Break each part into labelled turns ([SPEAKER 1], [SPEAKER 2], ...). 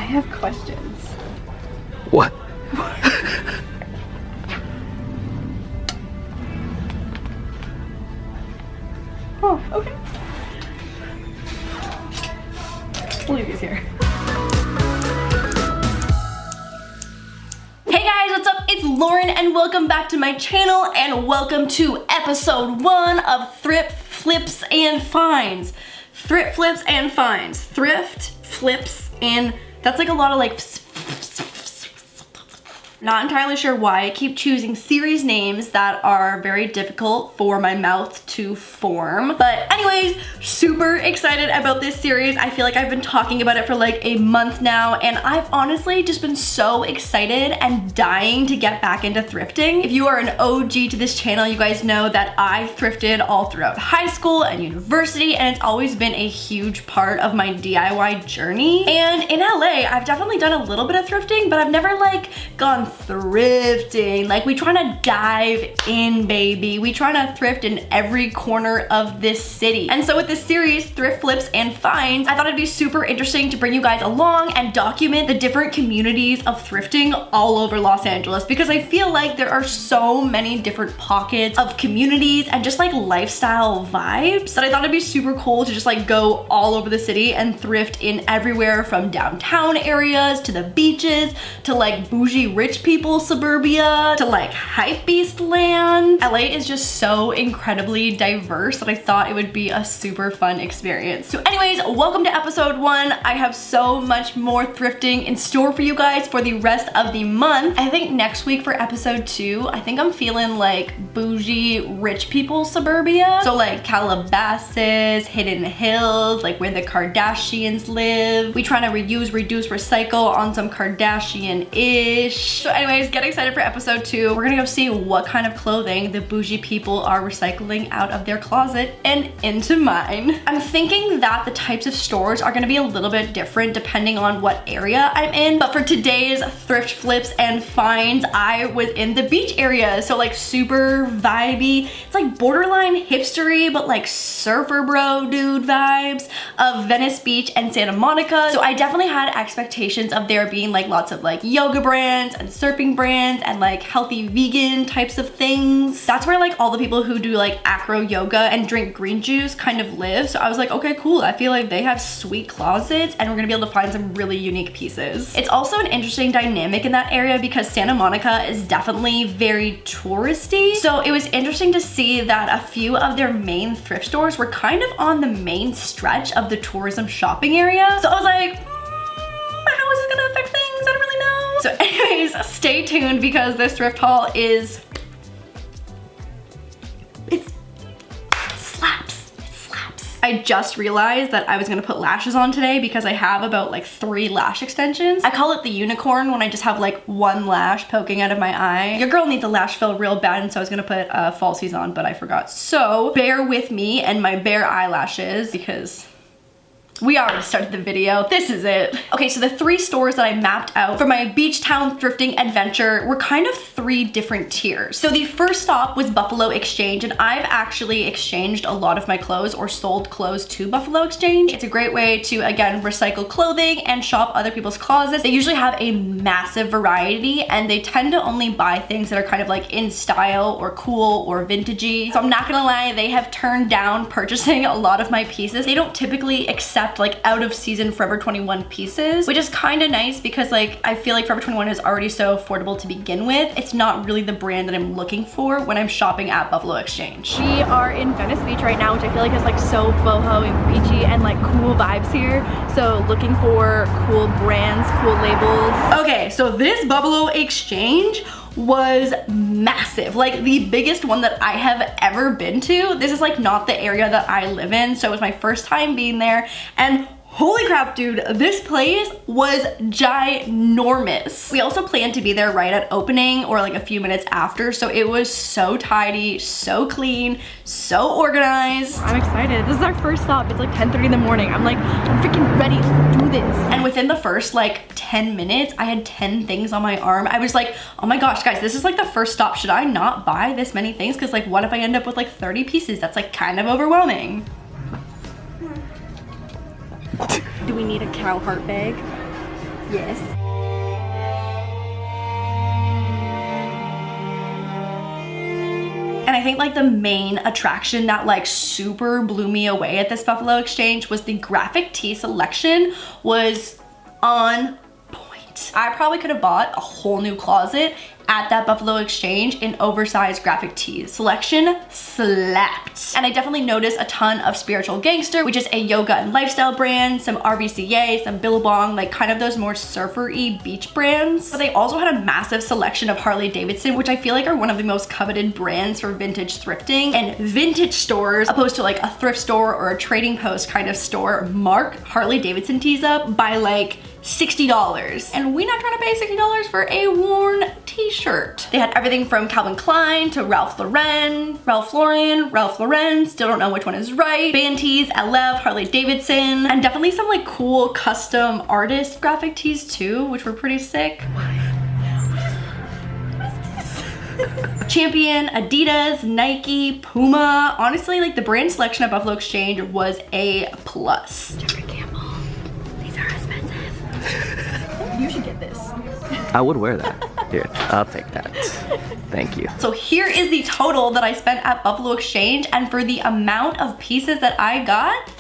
[SPEAKER 1] have questions.
[SPEAKER 2] What?
[SPEAKER 1] Oh, okay. We'll leave these here. Hey guys, what's up? It's Lauren and welcome back to my channel and welcome to episode 1 of Thrift Flips and Finds. Thrift Flips and Finds. Thrift, flips, and that's like a lot of like not entirely sure why I keep choosing series names that are very difficult for my mouth to form. But anyways, super excited about this series. I feel like I've been talking about it for like a month now and I've honestly just been so excited and dying to get back into thrifting. If you are an OG to this channel, you guys know that I thrifted all throughout high school and university and it's always been a huge part of my DIY journey. And in LA, I've definitely done a little bit of thrifting, but I've never like gone thrifting. Like we trying to dive in, baby. We trying to thrift in every corner of this city. And so with this series, Thrift Flips and Finds, I thought it'd be super interesting to bring you guys along and document the different communities of thrifting all over Los Angeles because I feel like there are so many different pockets of communities and just like lifestyle vibes that I thought it'd be super cool to just like go all over the city and thrift in everywhere from downtown areas to the beaches to like bougie rich people suburbia to like hype beast land. LA is just so incredibly diverse that I thought it would be a super fun experience. So anyways, welcome to episode 1. I have so much more thrifting in store for you guys for the rest of the month. I think next week for episode 2, I think I'm feeling like bougie rich people suburbia. So like Calabasas, Hidden Hills, like where the Kardashians live. We trying to reuse, reduce, recycle on some Kardashian-ish. So anyways, get excited for episode 2. We're gonna go see what kind of clothing the bougie people are recycling out of their closet and into mine. I'm thinking that the types of stores are gonna be a little bit different depending on what area I'm in. But for today's Thrift Flips and Finds, I was in the beach area. So like super vibey. It's like borderline hipstery, but like surfer bro dude vibes of Venice Beach and Santa Monica. So I definitely had expectations of there being like lots of like yoga brands and surfing brands and like healthy vegan types of things. That's where like all the people who do like acro yoga and drink green juice kind of live. So I was like, okay, cool. I feel like they have sweet closets and we're gonna be able to find some really unique pieces. It's also an interesting dynamic in that area because Santa Monica is definitely very touristy. So it was interesting to see that a few of their main thrift stores were kind of on the main stretch of the tourism shopping area. So I was like, how is it gonna affect things? I don't really know. So anyways, stay tuned because this thrift haul is, it slaps. I just realized that I was gonna put lashes on today because I have about like 3 lash extensions. I call it the unicorn when I just have like 1 lash poking out of my eye. Your girl needs a lash fill real bad and so I was gonna put falsies on, but I forgot. So bear with me and my bare eyelashes because we already started the video. This is it. Okay, so the 3 stores that I mapped out for my beach town thrifting adventure were kind of 3 different tiers. So the first stop was Buffalo Exchange, and I've actually exchanged a lot of my clothes or sold clothes to Buffalo Exchange. It's a great way to, again, recycle clothing and shop other people's closets. They usually have a massive variety and they tend to only buy things that are kind of like in style or cool or vintagey. So I'm not gonna lie, they have turned down purchasing a lot of my pieces. They don't typically accept like out of season Forever 21 pieces, which is kind of nice because like I feel like Forever 21 is already so affordable to begin with. It's not really the brand that I'm looking for when I'm shopping at Buffalo Exchange. We are in Venice Beach right now, which I feel like is like so boho and beachy and like cool vibes here. So looking for cool brands, cool labels. Okay, so this Buffalo Exchange was massive, like the biggest one that I have ever been to. This is like not the area that I live in, so it was my first time being there and holy crap, dude, this place was ginormous. We also planned to be there right at opening or like a few minutes after, so it was so tidy, so clean, so organized. I'm excited. This is our first stop. It's like 10:30 in the morning. I'm like, I'm freaking ready. Let's do this. And within the first like 10 minutes, I had 10 things on my arm. I was like, oh my gosh, guys, this is like the first stop. Should I not buy this many things? Because like, what if I end up with like 30 pieces? That's like kind of overwhelming. Do we need a cow heart bag? Yes. And I think like the main attraction that like super blew me away at this Buffalo Exchange was the graphic tee selection was on point. I probably could have bought a whole new closet at that Buffalo Exchange in oversized graphic tees. Selection slapped. And I definitely noticed a ton of Spiritual Gangster, which is a yoga and lifestyle brand, some RVCA, some Billabong, like kind of those more surfer-y beach brands. But they also had a massive selection of Harley Davidson, which I feel like are one of the most coveted brands for vintage thrifting. And vintage stores, opposed to like a thrift store or a trading post kind of store, mark Harley Davidson tees up by like $60. And we're not trying to pay $60 for a worn t-shirt. They had everything from Calvin Klein to Ralph Lauren, still don't know which one is right, band tees, LF, Harley Davidson, and definitely some like cool custom artist graphic tees too, which were pretty sick. Champion, Adidas, Nike, Puma. Honestly, like the brand selection at Buffalo Exchange was a plus. Jeffrey Campbell, these are expensive. You should get this.
[SPEAKER 2] I would wear that. Here, I'll take that. Thank you.
[SPEAKER 1] So here is the total that I spent at Buffalo Exchange, and for the amount of pieces that I got,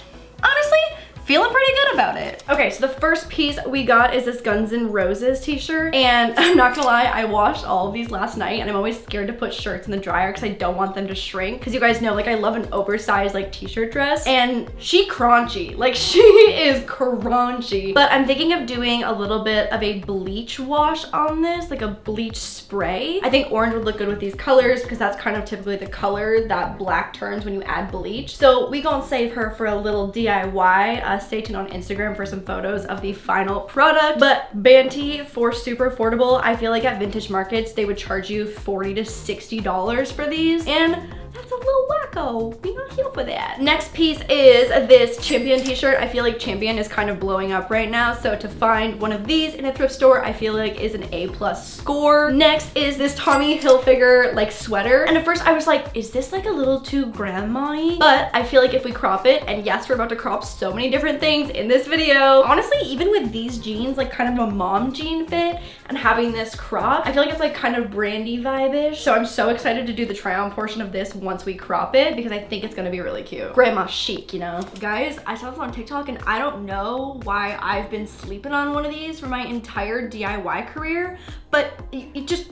[SPEAKER 1] honestly, feeling pretty good about it. Okay, so the first piece we got is this Guns N' Roses t-shirt, and I'm not gonna lie, I washed all of these last night, and I'm always scared to put shirts in the dryer because I don't want them to shrink, because you guys know, like, I love an oversized like t-shirt dress, and she crunchy, like she is crunchy. But I'm thinking of doing a little bit of a bleach wash on this, like a bleach spray. I think orange would look good with these colors because that's kind of typically the color that black turns when you add bleach. So we gonna save her for a little DIY. Stay tuned on Instagram for some photos of the final product. But Banty, for super affordable, I feel like at vintage markets they would charge you $40 to $60 for these, and that's a little wacko. We not here for that. Next piece is this Champion t-shirt. I feel like Champion is kind of blowing up right now, so to find one of these in a thrift store, I feel like is an A+ score. Next is this Tommy Hilfiger like sweater, and at first I was like, is this like a little too grandma-y? But I feel like if we crop it, and yes, we're about to crop so many different things in this video. Honestly, even with these jeans, like kind of a mom jean fit, and having this crop, I feel like it's like kind of brandy vibe-ish. So I'm so excited to do the try-on portion of this once we crop it, because I think it's gonna be really cute. Grandma chic, you know? Guys, I saw this on TikTok, and I don't know why I've been sleeping on one of these for my entire DIY career, but it just,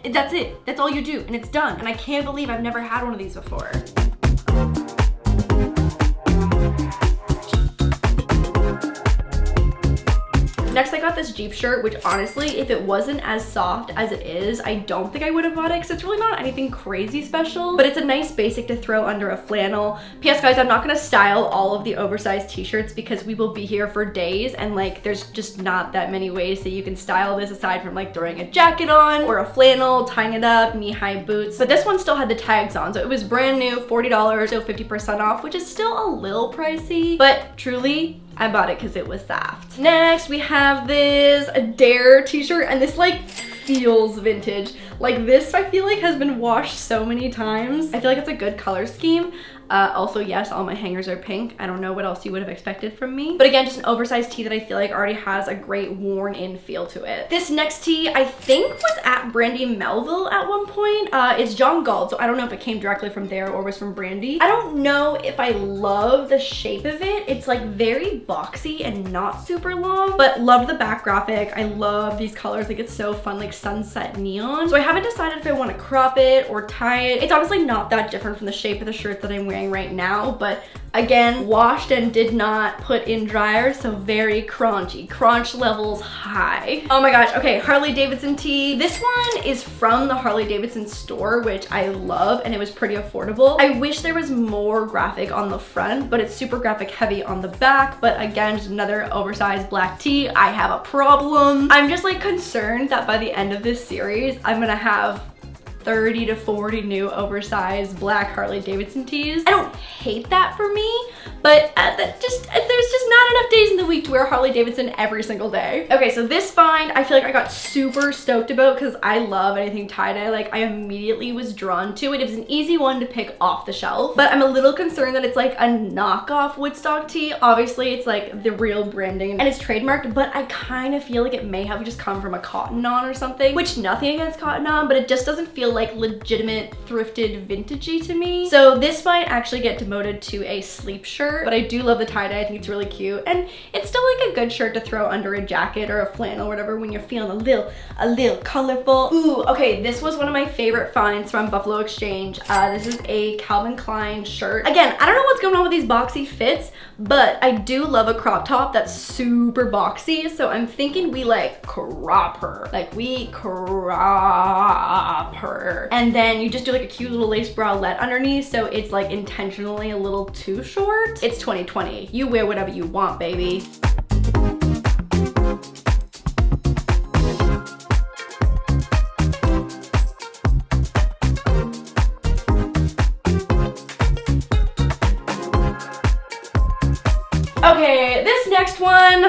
[SPEAKER 1] that's it. That's all you do, and it's done. And I can't believe I've never had one of these before. Next, I got this Jeep shirt, which honestly, if it wasn't as soft as it is, I don't think I would have bought it because it's really not anything crazy special, but it's a nice basic to throw under a flannel. P.S. guys, I'm not gonna style all of the oversized t-shirts because we will be here for days, and like there's just not that many ways that you can style this aside from like throwing a jacket on or a flannel, tying it up, knee-high boots. But this one still had the tags on, so it was brand new, $40, so 50% off, which is still a little pricey, but truly, I bought it because it was soft. Next, we have this Dare t-shirt, and this like feels vintage. Like this, I feel like has been washed so many times. I feel like it's a good color scheme. Also, yes, all my hangers are pink. I don't know what else you would have expected from me. But again, just an oversized tee that I feel like already has a great worn in feel to it. This next tee, I think was at Brandy Melville at one point. It's John Galt, so I don't know if it came directly from there or was from Brandy. I don't know if I love the shape of it. It's like very boxy and not super long, but love the back graphic. I love these colors. Like it's so fun, like sunset neon. So I haven't decided if I want to crop it or tie it. It's honestly not that different from the shape of the shirt that I'm wearing right now, but again, washed and did not put in dryer, so very crunchy. Crunch levels high. Oh my gosh, okay, Harley Davidson tee. This one is from the Harley Davidson store, which I love, and it was pretty affordable. I wish there was more graphic on the front, but it's super graphic heavy on the back. But again, just another oversized black tee. I have a problem. I'm just like concerned that by the end of this series, I'm gonna have 30 to 40 new oversized black Harley Davidson tees. I don't hate that for me, but there's just not enough days in the week to wear Harley Davidson every single day. Okay, so this find I feel like I got super stoked about because I love anything tie-dye. Like, I immediately was drawn to it. It was an easy one to pick off the shelf, but I'm a little concerned that it's like a knockoff Woodstock tee. Obviously it's like the real branding and it's trademarked, but I kind of feel like it may have just come from a Cotton On or something, which nothing against Cotton On, but it just doesn't feel like legitimate thrifted vintagey to me. So this might actually get demoted to a sleep shirt, but I do love the tie-dye. I think it's really cute, and it's still like a good shirt to throw under a jacket or a flannel or whatever when you're feeling a little colorful. Ooh, okay, this was one of my favorite finds from Buffalo Exchange. This is a Calvin Klein shirt. Again, I don't know what's going on with these boxy fits, but I do love a crop top that's super boxy, so I'm thinking we like crop her. Like, we crop her. And then you just do like a cute little lace bralette underneath, so it's like intentionally a little too short. It's 2020. You wear whatever you want, baby. Okay, this next one,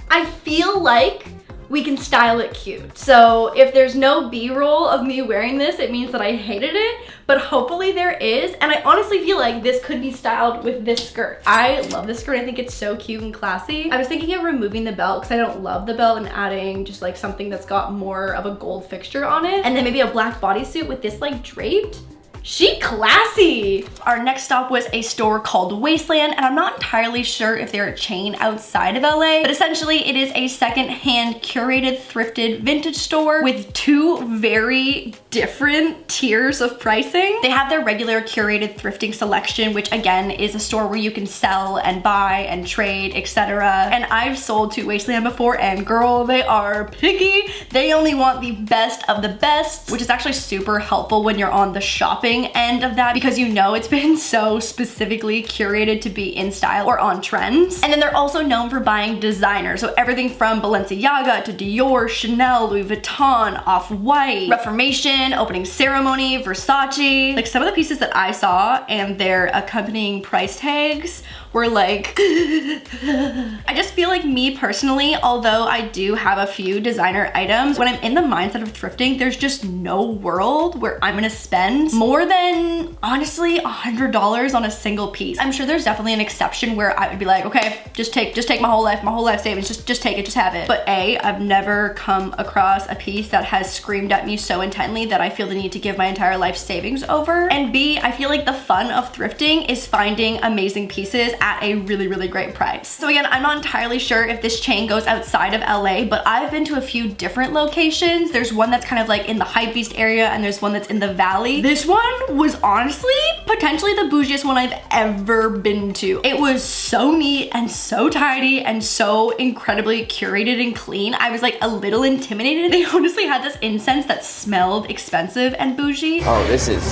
[SPEAKER 1] I feel like we can style it cute. So if there's no B-roll of me wearing this, it means that I hated it, but hopefully there is. And I honestly feel like this could be styled with this skirt. I love this skirt. I think it's so cute and classy. I was thinking of removing the belt because I don't love the belt and adding just like something that's got more of a gold fixture on it. And then maybe a black bodysuit with this like draped. She classy. Our next stop was a store called Wasteland, and I'm not entirely sure if they're a chain outside of LA, but essentially it is a second-hand curated thrifted vintage store with two very different tiers of pricing. They have their regular curated thrifting selection, which again is a store where you can sell and buy and trade, etc. And I've sold to Wasteland before, and girl, they are picky. They only want the best of the best, which is actually super helpful when you're on the shopping end of that, because you know it's been so specifically curated to be in style or on trends. And then they're also known for buying designer, so everything from Balenciaga to Dior, Chanel, Louis Vuitton, Off-White, Reformation, Opening Ceremony, Versace. Like, some of the pieces that I saw and their accompanying price tags were like I just feel like, me personally, although I do have a few designer items, when I'm in the mindset of thrifting, there's just no world where I'm gonna spend more than honestly $100 on a single piece. I'm sure there's definitely an exception where I would be like, okay, just take my whole life savings, just take it, just have it. But A, I've never come across a piece that has screamed at me so intently that I feel the need to give my entire life savings over. And B, I feel like the fun of thrifting is finding amazing pieces at a really, really great price. So again, I'm not entirely sure if this chain goes outside of LA, but I've been to a few different locations. There's one that's kind of like in the HIIII area, and there's one that's in the valley. This one was honestly potentially the bougiest one I've ever been to. It was so neat and so tidy and so incredibly curated and clean. I was like a little intimidated. They honestly had this incense that smelled expensive and bougie.
[SPEAKER 2] Oh, this is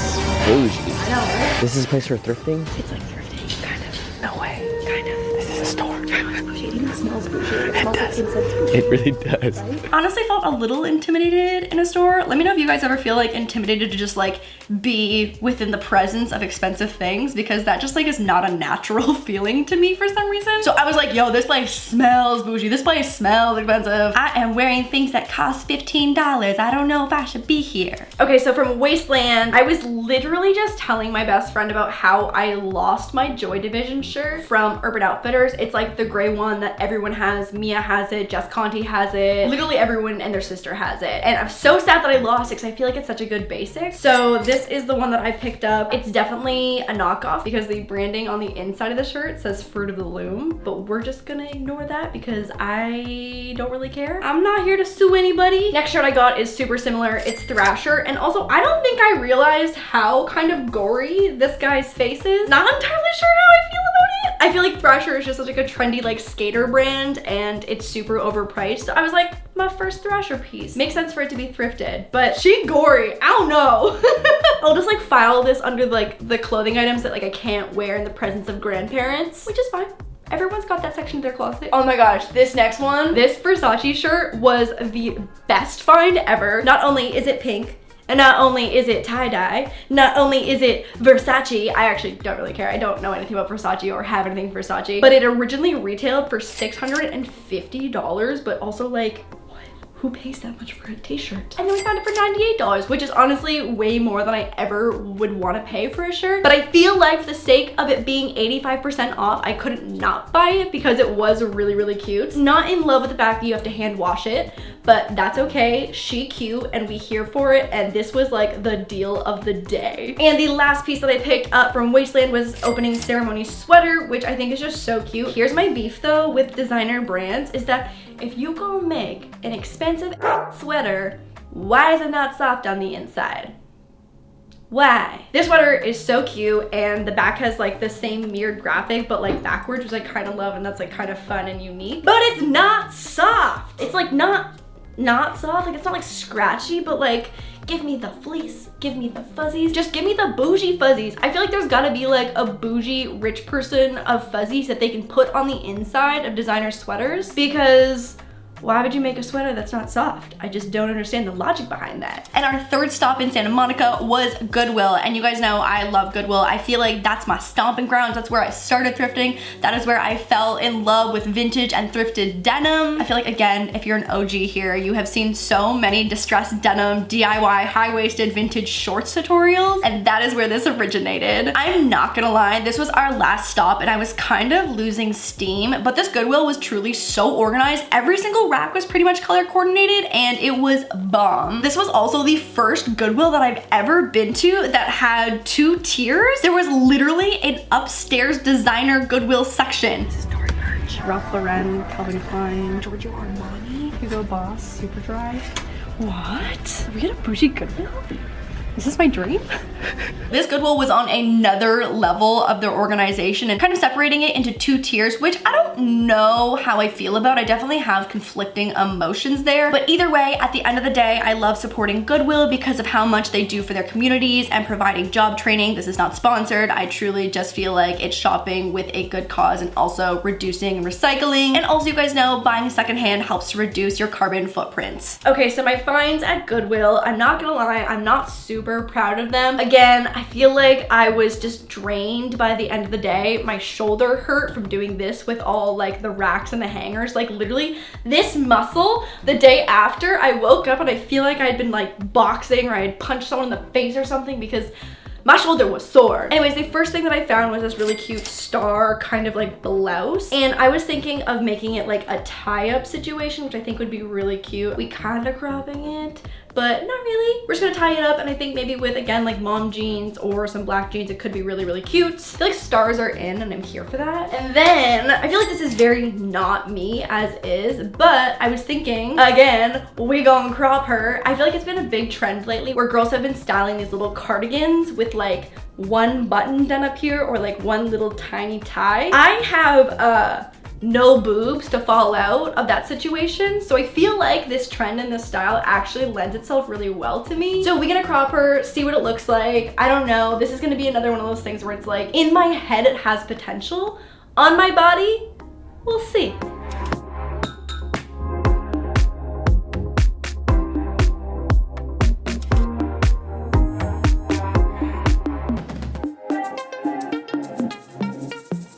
[SPEAKER 2] bougie.
[SPEAKER 1] I know, right?
[SPEAKER 2] This is a place for thrifting?
[SPEAKER 1] It's like thrifting, kind of.
[SPEAKER 2] No way.
[SPEAKER 1] Kind of.
[SPEAKER 2] This is a store.
[SPEAKER 1] It even smells bougie. It smells like incense bougie.
[SPEAKER 2] It really does.
[SPEAKER 1] Right? Honestly felt a little intimidated in a store. Let me know if you guys ever feel like intimidated to just like be within the presence of expensive things, because that just like is not a natural feeling to me for some reason. So I was like, yo, this place smells bougie. This place smells expensive. I am wearing things that cost $15. I don't know if I should be here. Okay, so from Wasteland, I was literally just telling my best friend about how I lost my Joy Division shirt from Urban Outfitters. It's like the gray one that everyone has. Mia has it, Jess Conti has it. Literally everyone and their sister has it. And I'm so sad that I lost it because I feel like it's such a good basic. So this is the one that I picked up. It's definitely a knockoff because the branding on the inside of the shirt says Fruit of the Loom, but we're just gonna ignore that because I don't really care. I'm not here to sue anybody. Next shirt I got is super similar. It's Thrasher, and also I don't think I realized how kind of gory this guy's face is. Not entirely sure how I feel about it. I feel like Thrasher is just such like a trendy like skater brand, and it's super overpriced. So I was like, my first Thrasher piece. Makes sense for it to be thrifted, but she gory, I don't know. I'll just like file this under like the clothing items that like I can't wear in the presence of grandparents, which is fine. Everyone's got that section of their closet. Oh my gosh, this next one, this Versace shirt was the best find ever. Not only is it pink, And not only is it tie-dye, not only is it Versace, I actually don't really care. I don't know anything about Versace or have anything Versace, but it originally retailed for $650, but also like, who pays that much for a t-shirt? And then we found it for $98, which is honestly way more than I ever would want to pay for a shirt. But I feel like for the sake of it being 85% off, I couldn't not buy it because it was really, really cute. Not in love with the fact that you have to hand wash it, but that's okay. She cute and we here for it, and this was like the deal of the day. And the last piece that I picked up from Wasteland was opening ceremony sweater, which I think is just so cute. Here's my beef though with designer brands is that if you go make an expensive sweater, why is it not soft on the inside? Why? This sweater is so cute, and the back has like the same mirrored graphic but like backwards, which I kind of love, and that's like kind of fun and unique. But it's not soft. It's like not soft, like it's not like scratchy, but like give me the fleece, give me the fuzzies, just give me the bougie fuzzies. I feel like there's gotta be like a bougie rich person of fuzzies that they can put on the inside of designer sweaters, because why would you make a sweater that's not soft? I just don't understand the logic behind that. And our third stop in Santa Monica was Goodwill. And you guys know I love Goodwill. I feel like that's my stomping grounds. That's where I started thrifting. That is where I fell in love with vintage and thrifted denim. I feel like, again, if you're an OG here, you have seen so many distressed denim, DIY, high-waisted vintage shorts tutorials. And that is where this originated. I'm not gonna lie, this was our last stop and I was kind of losing steam, but this Goodwill was truly so organized. Every single rack was pretty much color coordinated and it was bomb. This was also the first Goodwill that I've ever been to that had 2 tiers. There was literally an upstairs designer Goodwill section. This is Tory Burch, Ralph Lauren, Calvin Klein, Giorgio Armani, Hugo Boss, Superdry. What? Are we at a bougie Goodwill? Is this my dream? This Goodwill was on another level of their organization and kind of separating it into 2 tiers, which I don't know how I feel about. I definitely have conflicting emotions there. But either way, at the end of the day, I love supporting Goodwill because of how much they do for their communities and providing job training. This is not sponsored. I truly just feel like it's shopping with a good cause and also reducing recycling. And also, you guys know, buying secondhand helps to reduce your carbon footprints. Okay, so my finds at Goodwill, I'm not gonna lie, I'm not super proud of them. Again, I feel like I was just drained by the end of the day. My shoulder hurt from doing this with all like the racks and the hangers. Like literally this muscle, the day after I woke up and I feel like I'd been like boxing or I had punched someone in the face or something because my shoulder was sore. Anyways, the first thing that I found was this really cute star kind of like blouse. And I was thinking of making it like a tie-up situation, which I think would be really cute. We kind of cropping it, but not really. We're just gonna tie it up, and I think maybe with, again, like mom jeans or some black jeans, it could be really, really cute. I feel like stars are in and I'm here for that. And then I feel like this is very not me as is, but I was thinking, again, we gonna crop her. I feel like it's been a big trend lately where girls have been styling these little cardigans with like 1 button done up here or like 1 little tiny tie. I have no boobs to fall out of that situation, so I feel like this trend and this style actually lends itself really well to me. So we're gonna crop her, see what it looks like. I don't know, this is gonna be another one of those things where it's like, in my head it has potential, on my body, we'll see.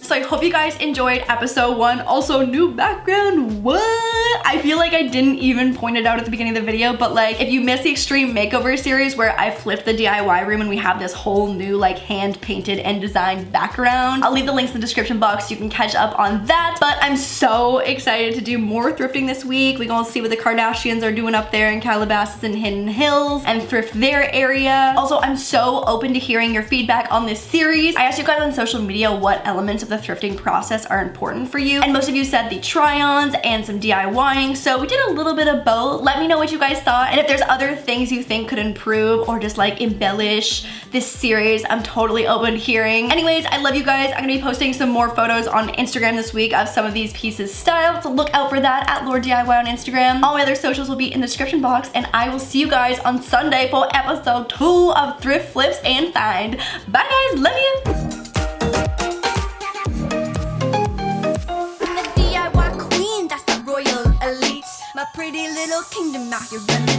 [SPEAKER 1] So I hope you guys enjoyed episode 1. Also, new background, what? I feel like I didn't even point it out at the beginning of the video, but like if you missed the extreme makeover series where I flipped the DIY room and we have this whole new like hand painted and designed background, I'll leave the links in the description box so you can catch up on that. But I'm so excited to do more thrifting this week. We're gonna see what the Kardashians are doing up there in Calabasas and Hidden Hills and thrift their area. Also, I'm so open to hearing your feedback on this series. I asked you guys on social media what elements of the thrifting process are important for you, and most of you said the try-ons and some DIYing, so we did a little bit of both. Let me know what you guys thought, and if there's other things you think could improve or just like embellish this series, I'm totally open to hearing. Anyways, I love you guys. I'm gonna be posting some more photos on Instagram this week of some of these pieces styled, so look out for that at laurDIY on Instagram. All my other socials will be in the description box, and I will see you guys on Sunday for episode 2 of Thrift, Flips, and Find. Bye guys, love you!
[SPEAKER 3] My pretty little kingdom out here running.